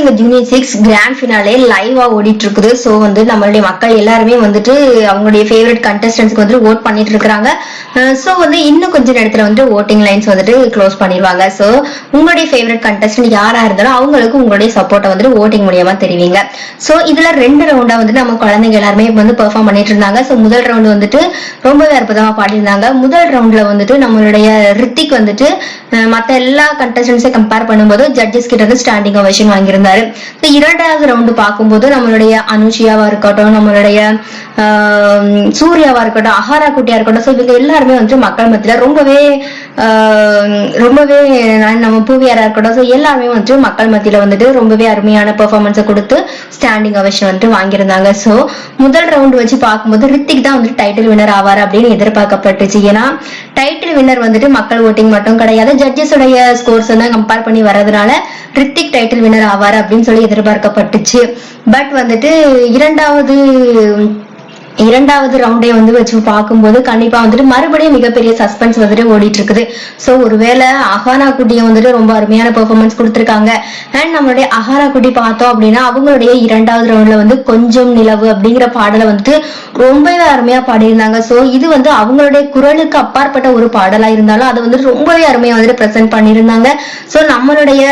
Singer junior 6 grand finale லைவா ஓடிட்டு இருக்குது. ஸோ வந்து நம்மளுடைய மக்கள் எல்லாருமே வந்துட்டு அவங்களுடைய ஃபேவரட் கண்டஸ்டன்ஸ்க்கு வந்து ஓட் பண்ணிட்டு இருக்காங்க. ஸோ வந்து இன்னும் கொஞ்ச நேரத்துல வந்து ஓட்டிங் லைன்ஸ் வந்துட்டு க்ளோஸ் பண்ணிடுவாங்க. ஸோ உங்களுடைய ஃபேவரட் கண்டஸ்டன்ட் யாரா இருந்தாலும் அவங்களுக்கு உங்களுடைய சப்போர்ட்டை வந்துட்டு ஓட்டிங் மூலியமா தெரிவிங்க. ஸோ இதுல 2 ரவுண்டா வந்துட்டு நம்ம குழந்தைங்க எல்லாருமே வந்து பெர்ஃபார்ம் பண்ணிட்டு இருந்தாங்க. ஸோ முதல் ரவுண்ட் வந்துட்டு ரொம்பவே அற்புதமா பாடியிருந்தாங்க. முதல் ரவுண்ட்ல வந்துட்டு நம்மளுடைய ரித்திக் வந்துட்டு மற்ற எல்லா கண்டஸ்டன்ஸை கம்பேர் பண்ணும்போது ஜட்ஜஸ் கிட்ட இருந்து ஸ்டாண்டிங் ஓவேஷன் வாங்கியிருந்தாரு. இரண்டாவது ரவுண்டு பார்க்கும்போது நம்மளுடைய அனுஷியாவா இருக்கட்டும், நம்மளுடைய சூர்யாவா இருக்கட்டும், அஹாரா குட்டியா இருக்கட்டும், ஸோ இவங்க எல்லாருமே வந்து மக்கள் மத்தியில ரொம்பவே நம்ம பூவியாரா இருக்கட்டும், ஸோ எல்லாருமே வந்து மக்கள் மத்தியில வந்துட்டு ரொம்பவே அருமையான பெர்ஃபார்மன்ஸை கொடுத்து ஸ்டாண்டிங் ஓவேஷன் வந்துட்டு வாங்கியிருந்தாங்க. ஸோ முதல் ரவுண்ட் வச்சு பார்க்கும்போது ரித்திக் தான் வந்துட்டு டைட்டில் வின்னர் ஆவார் அப்படின்னு எதிர்பார்க்கப்பட்டுச்சு. ஏன்னா டைட்டில் வின்னர் வந்துட்டு மக்கள் ஓட்டிங் மட்டும் கிடையாது, ஜட்ஜஸ் உடைய ஸ்கோர்ஸ் எல்லாம் கம்பேர் பண்ணி வர்றதுனால ரித்திக் டைட்டில் வின்னர் ஆவார் அப்படின்னு சொல்லி எதிர்பார்க்கப்பட்டுச்சு. பட் வந்துட்டு இரண்டாவது ரவுண்டே வந்து வச்சு பார்க்கும்போது கண்டிப்பா வந்துட்டு மறுபடியும் மிகப்பெரிய சஸ்பென்ஸ் வந்துட்டு ஓடிட்டு இருக்குது. ஸோ ஒருவேளை அஹானா குட்டியை வந்துட்டு ரொம்ப அருமையான பெர்ஃபார்மன்ஸ் கொடுத்துருக்காங்க. அண்ட் நம்மளுடைய அஹானா குட்டி பார்த்தோம் அப்படின்னா அவங்களுடைய இரண்டாவது ரவுண்ட்ல வந்து கொஞ்சம் நிலவு அப்படிங்கிற பாடலை வந்துட்டு ரொம்பவே அருமையா பாடியிருந்தாங்க. ஸோ இது வந்து அவங்களுடைய குரலுக்கு அப்பாற்பட்ட ஒரு பாடலா இருந்தாலும் அதை வந்து ரொம்பவே அருமையா வந்துட்டு ப்ரெசென்ட் பண்ணியிருந்தாங்க. ஸோ நம்மளுடைய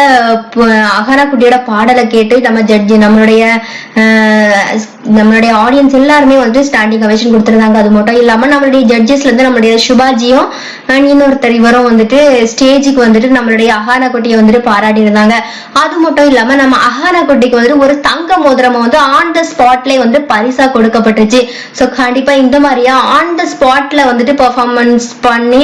அஹானா குட்டியோட பாடலை கேட்டு நம்ம ஜட்ஜி நம்மளுடைய ஆடியன்ஸ் எல்லாருமே வந்து ஸ்டாண்டிங் ஓவேஷன் கொடுத்திருந்தாங்க. அது மட்டும் இல்லாம நம்மளுடைய ஜட்ஜஸ்ல இருந்து நம்மளுடைய சுபாஜியும் இன்னொருத்தர் இவரும் வந்துட்டு ஸ்டேஜுக்கு வந்துட்டு நம்மளுடைய அஹானா குட்டியை வந்துட்டு பாராட்டி இருந்தாங்க. அது மட்டும் இல்லாம நம்ம அஹானா குட்டிக்கு வந்துட்டு ஒரு தங்க மோதிரமா வந்து ஆன் த ஸ்பாட்லயே வந்து பரிசா கொடுக்கப்பட்டுச்சு. ஸோ கண்டிப்பா இந்த மாதிரியா ஆன் த ஸ்பாட்ல வந்துட்டு பெர்ஃபார்மன்ஸ் பண்ணி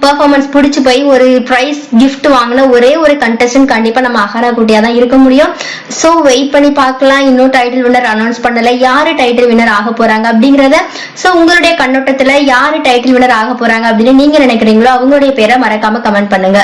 பெர்ஃபார்மன்ஸ் பிடிச்சு போய் ஒரு பிரைஸ் கிஃப்ட் வாங்கின ஒரே ஒரு கண்டஸ்டன்ட் கண்டிப்பா நம்ம அஹானா குட்டியா தான் இருக்க முடியும். ஸோ வெயிட் பண்ணி பார்க்கலாம். இன்னும் டைட்டில் வின்னர் அனௌன்ஸ் பண்ணல, யாரு டைட்டில் வின்னர் ஆக போறாங்க அப்படிங்கறத. சோ உங்களுடைய கண்ணோட்டத்துல யாரு டைட்டில் வின்னர் ஆக போறாங்க அப்படின்னு நீங்க நினைக்கிறீங்களோ அவங்களுடைய பேரை மறக்காம கமெண்ட் பண்ணுங்க.